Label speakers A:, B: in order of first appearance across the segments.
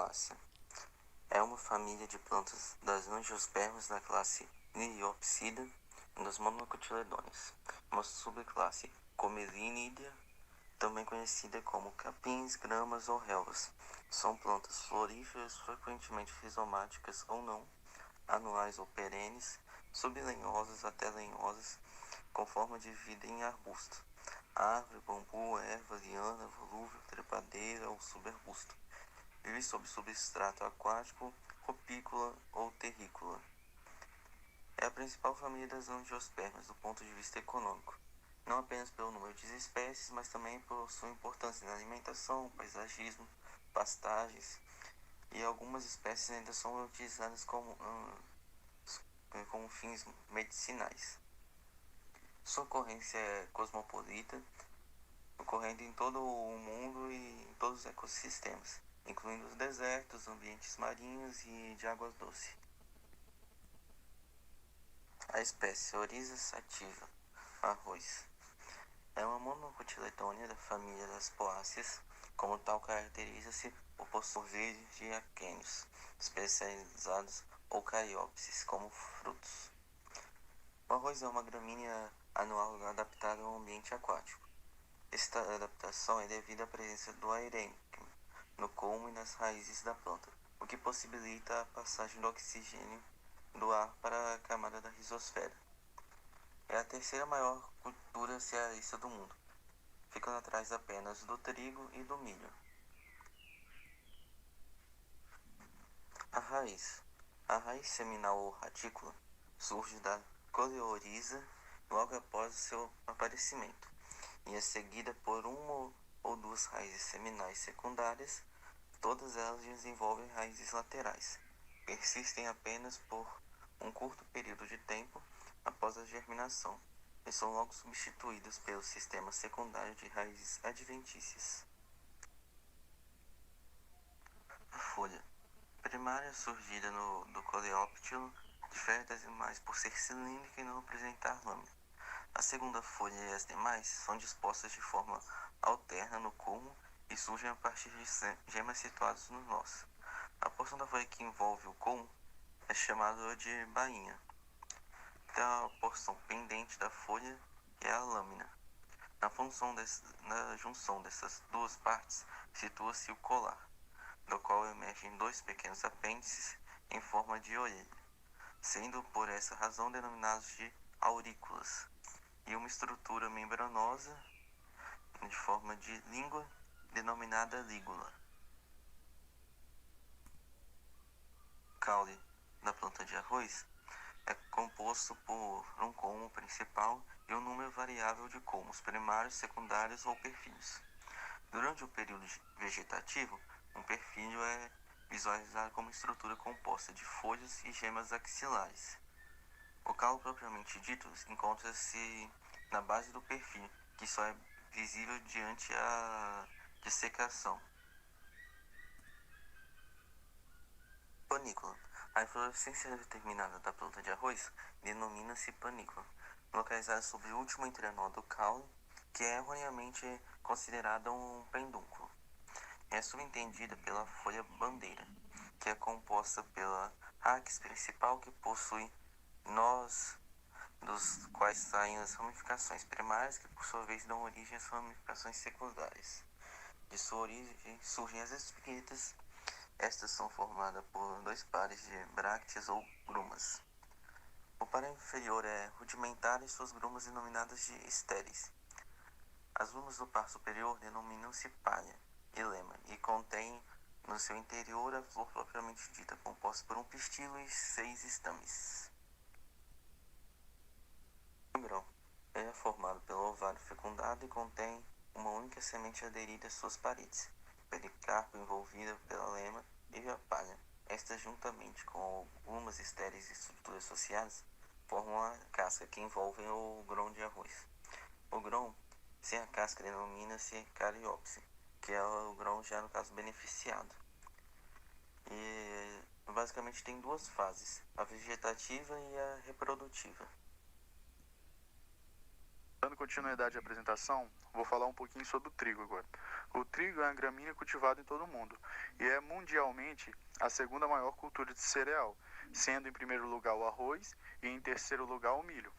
A: Asphoaceae. É uma família de plantas das angiospermas da classe Liriopsida das monocotiledôneas, uma subclasse Comelinidea, também conhecida como capins, gramas ou relvas. São plantas floríferas, frequentemente rizomáticas ou não, anuais ou perenes, sublenhosas até lenhosas, com forma de vida em arbusto, árvore, bambu, erva, liana, volúvel, trepadeira ou subarbusto. Vive sob substrato aquático, rupícola ou terrícola. É a principal família das angiospermas do ponto de vista econômico, não apenas pelo número de espécies, mas também por sua importância na alimentação, paisagismo, pastagens, e algumas espécies ainda são utilizadas como fins medicinais. Sua ocorrência é cosmopolita, ocorrendo em todo o mundo e em todos os ecossistemas, incluindo os desertos, ambientes marinhos e de águas doces. A espécie Oryza sativa, arroz, é uma monocotiledônea da família das poáceas. Como tal, caracteriza-se por possuir verdes de aquênios, especializados ou cariópsis, como frutos. O arroz é uma gramínea anual adaptada ao ambiente aquático. Esta adaptação é devido à presença do aerênquima no colmo e nas raízes da planta, o que possibilita a passagem do oxigênio do ar para a camada da rizosfera. É a terceira maior cultura cerealista do mundo, ficando atrás apenas do trigo e do milho. A raiz. A raiz seminal ou radícula surge da coleoriza logo após o seu aparecimento, e é seguida por uma ou duas raízes seminais secundárias. Todas elas desenvolvem raízes laterais. Persistem apenas por um curto período de tempo após a germinação e são logo substituídas pelo sistema secundário de raízes adventícias. A folha primária surgida do coleóptilo difere das demais por ser cilíndrica e não apresentar lâmina. A segunda folha e as demais são dispostas de forma alterna no culmo e surgem a partir de gemas situadas nos nós. A porção da folha que envolve o culmo é chamada de bainha. Então, a porção pendente da folha é a lâmina. Na junção dessas duas partes situa-se o colar, do qual emergem dois pequenos apêndices em forma de orelha, sendo por essa razão denominados de aurículas, e uma estrutura membranosa de forma de língua denominada lígula. O caule da planta de arroz é composto por um colmo principal e um número variável de colmos primários, secundários ou perfilhos. Durante o período vegetativo, um perfilho é visualizado como estrutura composta de folhas e gemas axilares. O caule propriamente dito encontra-se na base do perfilho, que só é visível diante a dessecação. Panícula. A inflorescência determinada da planta de arroz denomina-se panícula, localizada sobre o último entrenó do caule, que é erroneamente considerada um pedúnculo. É subentendida pela folha bandeira, que é composta pela raquis principal, que possui nós, dos quais saem as ramificações primárias, que por sua vez dão origem às ramificações secundárias. De sua origem surgem as espiguetas. Estas são formadas por dois pares de brácteas ou grumas. O par inferior é rudimentar e suas grumas denominadas de estéreis. As grumas do par superior denominam-se palha e lema e contêm no seu interior a flor propriamente dita, composta por um pistilo e 6 estames. O grão é formado pelo ovário fecundado e contém uma única semente aderida às suas paredes, pericarpo envolvida pela lema e a palha. Estas, juntamente com algumas estéreis e estruturas associadas, formam a casca que envolve o grão de arroz. O grão sem a casca denomina-se cariópse, que é o grão já no caso beneficiado. E basicamente tem duas fases, a vegetativa e a reprodutiva.
B: Dando continuidade à apresentação, vou falar um pouquinho sobre o trigo agora. O trigo é uma gramínea cultivada em todo o mundo e é mundialmente a segunda maior cultura de cereal, sendo em primeiro lugar o arroz e em terceiro lugar o milho.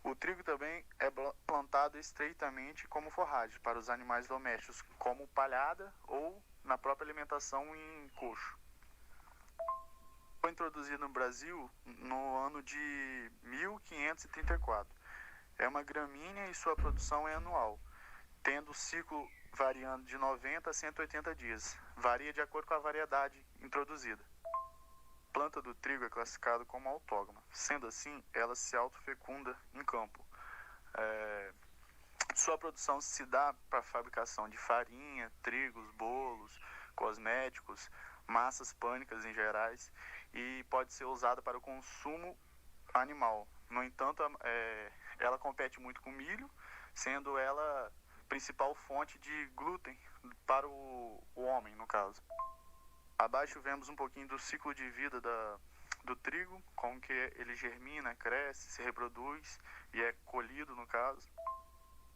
B: O trigo também é plantado estreitamente como forragem para os animais domésticos, como palhada ou na própria alimentação em coxo. Foi introduzido no Brasil no ano de 1534. É uma gramínea e sua produção é anual, tendo o ciclo variando de 90 a 180 dias. Varia de acordo com a variedade introduzida. A planta do trigo é classificada como autógama. Sendo assim, ela se autofecunda em campo. Sua produção se dá para a fabricação de farinha, trigos, bolos, cosméticos, massas pânicas em gerais e pode ser usada para o consumo animal. No entanto, ela compete muito com o milho, sendo ela principal fonte de glúten para o homem, no caso. Abaixo vemos um pouquinho do ciclo de vida do trigo, como que ele germina, cresce, se reproduz e é colhido, no caso.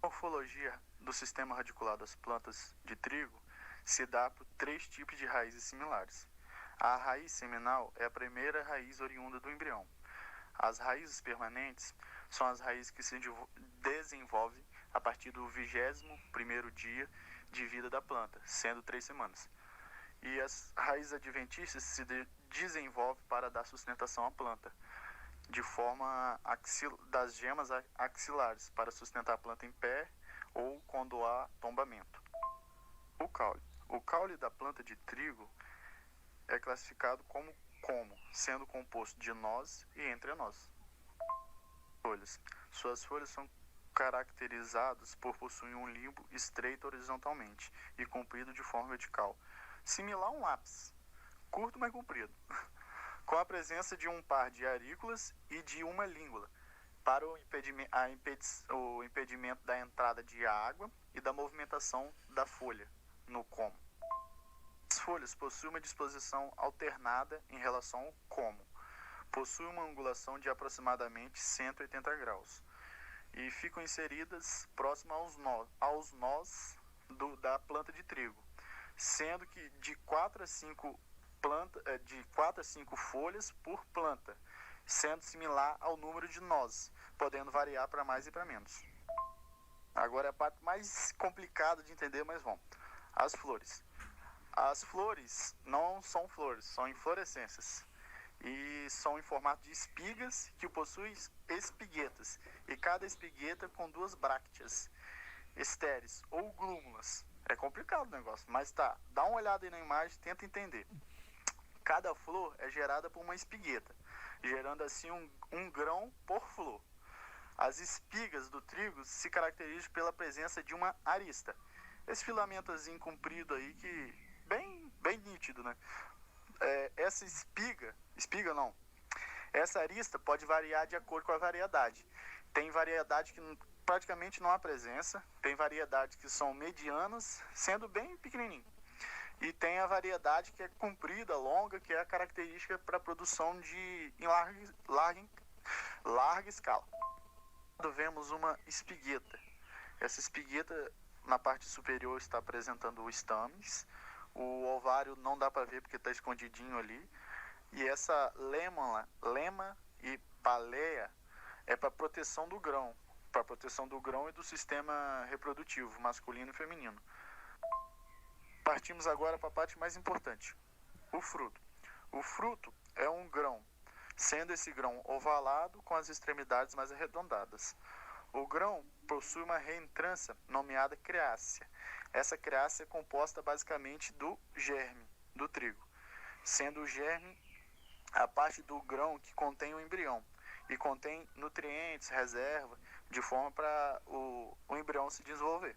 B: A morfologia do sistema radicular das plantas de trigo se dá por 3 tipos de raízes similares. A raiz seminal é a primeira raiz oriunda do embrião. As raízes permanentes são as raízes que se desenvolvem a partir do 21º dia de vida da planta, sendo 3 semanas. E as raízes adventícias se desenvolvem para dar sustentação à planta, de forma das gemas axilares, para sustentar a planta em pé ou quando há tombamento. O caule. O caule da planta de trigo é classificado como sendo composto de nós e entrenós. Folhas. Suas folhas são caracterizadas por possuir um limbo estreito horizontalmente e comprido de forma vertical, similar a um lápis, curto mas comprido, com a presença de um par de aurículas e de uma língula, para o impedimento da entrada de água e da movimentação da folha no como. As folhas possuem uma disposição alternada em relação ao como. Possuem uma angulação de aproximadamente 180 graus e ficam inseridas próximo aos nós da planta de trigo, sendo que de 4 a 5 folhas por planta, sendo similar ao número de nós, podendo variar para mais e para menos. Agora é a parte mais complicada de entender, mas vamos. As flores. As flores não são flores, são inflorescências. E são em formato de espigas que possuem espiguetas. E cada espigueta com 2 brácteas estéreis ou glúmulas. É complicado o negócio, mas tá. Dá uma olhada aí na imagem e tenta entender. Cada flor é gerada por uma espigueta, gerando assim um grão por flor. As espigas do trigo se caracterizam pela presença de uma arista. Esse filamentozinho comprido aí que bem nítido, né? Essa essa arista pode variar de acordo com a variedade. Tem variedade que praticamente não há presença, tem variedades que são medianas, sendo bem pequenininho. E tem a variedade que é comprida, longa, que é a característica para a produção em larga escala. Vemos uma espigueta. Essa espigueta, na parte superior, está apresentando o estames. O ovário não dá para ver porque está escondidinho ali. E essa lema e paleia é para proteção do grão. Para proteção do grão e do sistema reprodutivo, masculino e feminino. Partimos agora para a parte mais importante, o fruto. O fruto é um grão, sendo esse grão ovalado com as extremidades mais arredondadas. O grão possui uma reentrância nomeada criácea. Essa criácea é composta basicamente do germe do trigo, sendo o germe a parte do grão que contém o embrião e contém nutrientes, reserva, de forma para o embrião se desenvolver.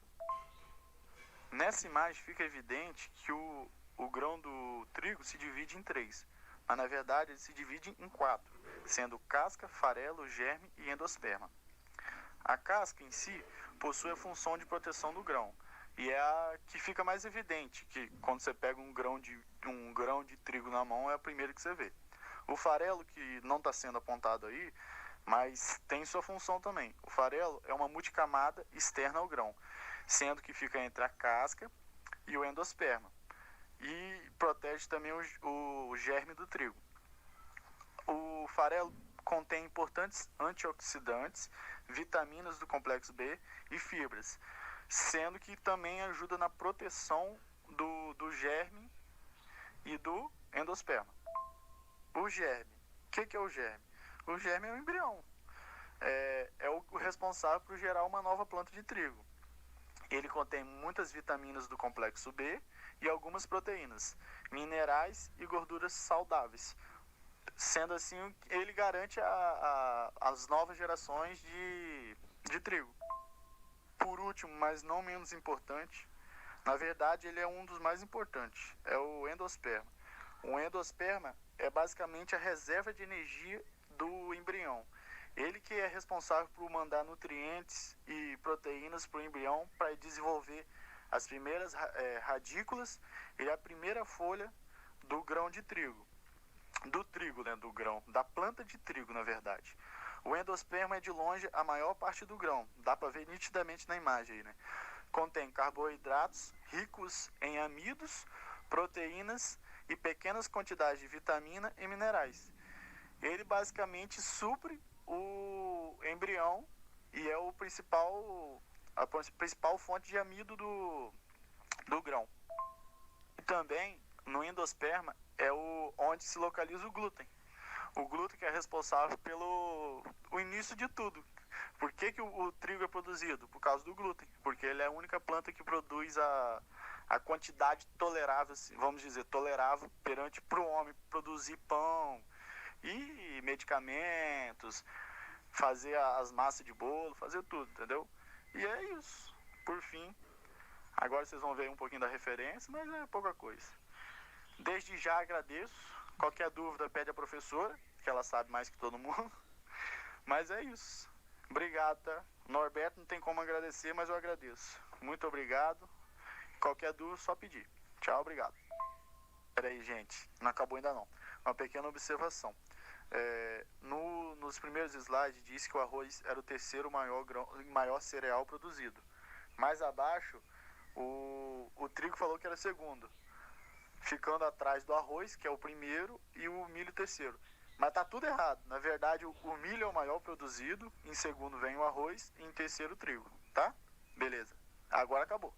B: Nessa imagem fica evidente que o grão do trigo se divide em 3, mas na verdade ele se divide em 4, sendo casca, farelo, germe e endosperma. A casca em si possui a função de proteção do grão, e é a que fica mais evidente, que quando você pega um grão de trigo na mão é a primeira que você vê. O farelo, que não está sendo apontado aí, mas tem sua função também. O farelo é uma multicamada externa ao grão, sendo que fica entre a casca e o endosperma. E protege também o germe do trigo. O farelo contém importantes antioxidantes, vitaminas do complexo B e fibras, sendo que também ajuda na proteção do germe e do endosperma. O germe. O que é o germe? O germe é o embrião. É o responsável por gerar uma nova planta de trigo. Ele contém muitas vitaminas do complexo B e algumas proteínas, minerais e gorduras saudáveis. Sendo assim, ele garante as novas gerações de trigo. Por último, mas não menos importante, na verdade ele é um dos mais importantes, é o endosperma. O endosperma é basicamente a reserva de energia do embrião. Ele que é responsável por mandar nutrientes e proteínas para o embrião para desenvolver as primeiras radículas e a primeira folha do grão de trigo. Do trigo, né, do grão, da planta de trigo, na verdade. O endosperma é de longe a maior parte do grão, dá para ver nitidamente na imagem aí, né? Contém carboidratos ricos em amidos, proteínas e pequenas quantidades de vitamina e minerais. Ele basicamente supre o embrião e é a principal fonte de amido do grão. E também no endosperma é onde se localiza o glúten. O glúten que é responsável pelo o início de tudo. Por que o trigo é produzido? Por causa do glúten. Porque ele é a única planta que produz a quantidade tolerável, vamos dizer, tolerável perante para o homem produzir pão e medicamentos, fazer as massas de bolo, fazer tudo, entendeu? E é isso. Por fim, agora vocês vão ver um pouquinho da referência, mas é pouca coisa. Desde já agradeço. Qualquer dúvida pede à professora, que ela sabe mais que todo mundo. Mas é isso. Obrigado, tá? Norberto não tem como agradecer, mas eu agradeço. Muito obrigado. Qualquer dúvida, só pedir. Tchau, obrigado. Peraí, gente. Não acabou ainda não. Uma pequena observação. Nos primeiros slides disse que o arroz era o terceiro maior cereal produzido. Mais abaixo, o trigo falou que era segundo, ficando atrás do arroz, que é o primeiro, e o milho terceiro. Mas tá tudo errado. Na verdade, o milho é o maior produzido, em segundo vem o arroz e em terceiro o trigo, tá? Beleza. Agora acabou.